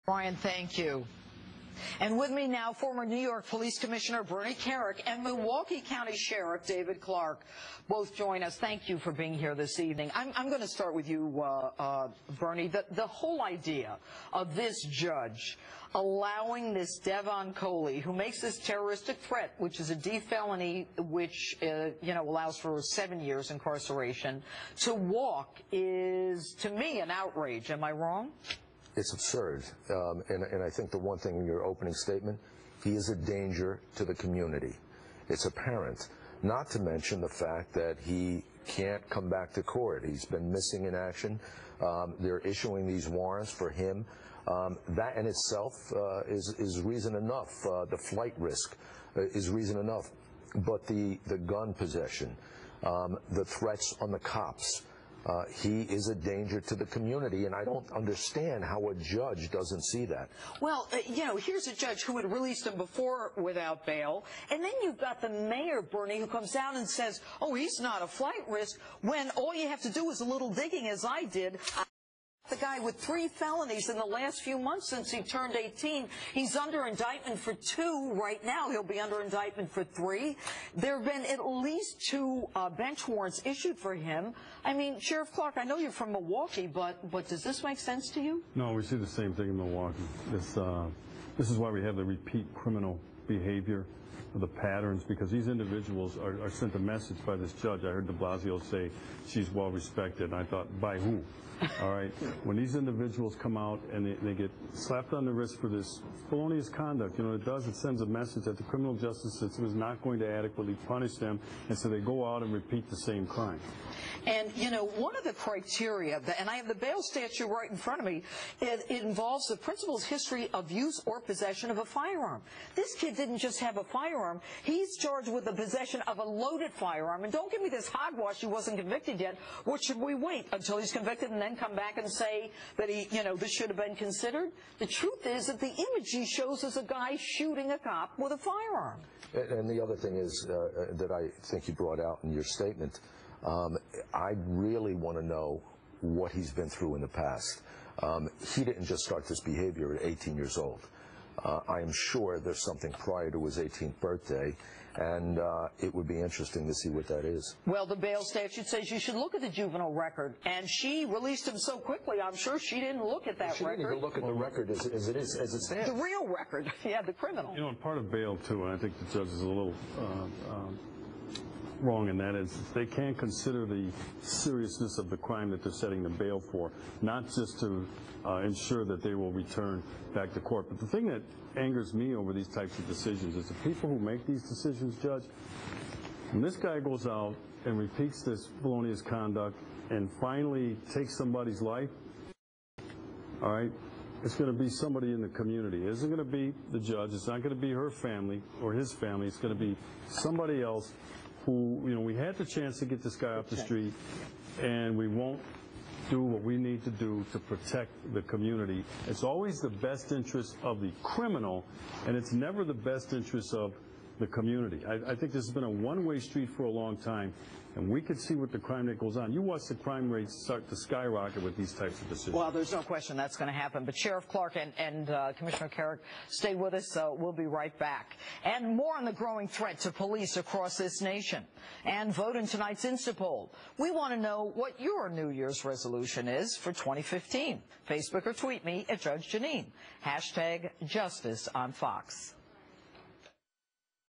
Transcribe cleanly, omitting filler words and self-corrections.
Brian, thank you. And with me now, former New York Police Commissioner David Clarke and Milwaukee County Sheriff David Clarke. Both join us. Thank you for being here this evening. I'm going to start with you, Bernie. The whole idea of this judge allowing this Devon Coley, who makes this terroristic threat, which is a D felony, which allows for 7 years incarceration, to walk is, to me, an outrage. Am I wrong? It's absurd, and I think the one thing in your opening statement, he is a danger to the community. It's apparent, not to mention the fact that he can't come back to court. He's been missing in action. They're issuing these warrants for him. That in itself is reason enough. The flight risk is reason enough. But the gun possession, the threats on the cops, he is a danger to the community, and I don't understand how a judge doesn't see that. Well, here's a judge who had released him before without bail, and then you've got the mayor, Bernie, who comes down and says, oh, he's not a flight risk, when all you have to do is a little digging, as I did. The guy with 3 felonies in the last few months since he turned 18. He's under indictment for 2 right now. He'll be under indictment for 3. There have been at least 2 bench warrants issued for him. I mean, Sheriff Clarke, I know you're from Milwaukee, but does this make sense to you? No, we see the same thing in Milwaukee. This is why we have the repeat criminal behavior, the patterns, because these individuals are sent a message by this judge. I heard de Blasio say she's well respected, and I thought, by who? All right, when these individuals come out and they get slapped on the wrist for this felonious conduct, it sends a message that the criminal justice system is not going to adequately punish them, and so they go out and repeat the same crime. And, one of the criteria, and I have the bail statute right in front of me, it involves the principal's history of use or possession of a firearm. This kid didn't just have a firearm. He's charged with the possession of a loaded firearm. And don't give me this hogwash, he wasn't convicted yet. What should we wait until he's convicted and then come back and say that this should have been considered? The truth is that the image he shows is a guy shooting a cop with a firearm. And the other thing is that I think you brought out in your statement, I really want to know what he's been through in the past. He didn't just start this behavior at 18 years old. I am sure there's something prior to his 18th birthday, and it would be interesting to see what that is. Well, the bail statute says you should look at the juvenile record, and she released him so quickly, I'm sure she didn't look at that record. She didn't even look at the record as it stands. The real record, yeah, the criminal. And part of bail, too, and I think the judge is a little wrong in that is they can't consider the seriousness of the crime that they're setting the bail for, not just to ensure that they will return back to court. But the thing that angers me over these types of decisions is the people who make these decisions, Judge, when this guy goes out and repeats this felonious conduct and finally takes somebody's life, all right, it's going to be somebody in the community. It isn't going to be the judge. It's not going to be her family or his family. It's going to be somebody else who, we had the chance to get this guy off the street, and we won't do what we need to do to protect the community. It's always the best interest of the criminal, and it's never the best interest of the community. I think this has been a one-way street for a long time, and we could see with the crime that goes on. You watch the crime rates start to skyrocket with these types of decisions. Well, there's no question that's going to happen. But Sheriff Clarke and Commissioner Clarke, stay with us. We'll be right back. And more on the growing threat to police across this nation. And vote in tonight's Instapoll. We want to know what your New Year's resolution is for 2015. Facebook or tweet me at Judge Jeanine. #JusticeOnFox.